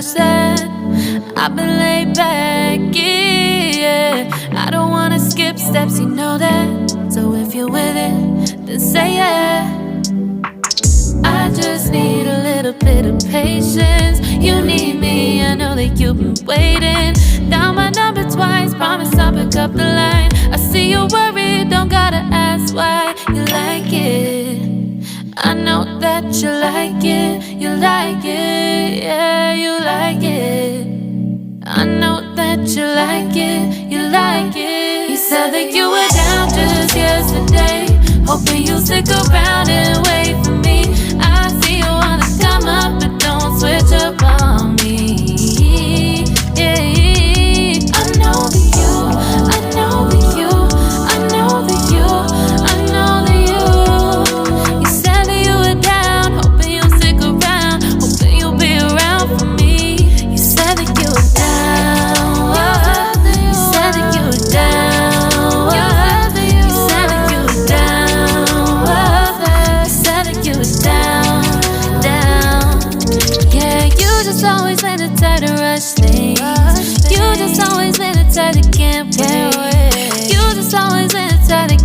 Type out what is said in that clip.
rush that. I've been laid back, yeah. I don't wanna skip steps, you know that. So if you're with it, then say yeah. I just need a little bit of patience. You need me, I know that you've been waiting. Down my number twice, promise I'll pick up the line. I see you worried, don't gotta ask why. You like it, I know that you like it. You like it, yeah, you like it. I know that you like it, you like it. You said that you were down just yesterday, hoping you'll stick around and wait for me. I see you wanna come up, but don't switch up on me. Yeah. I know that you, I know that you, I know that you, I know that you. You said that you were down, hoping you'll stick around, hoping you'll be around for me. You said that you were down, you said that you were down, you said that you were down, you said that you were down, down. Yeah, you just always in the type to rush things. You just always in the type to can't wait. You just always in the type to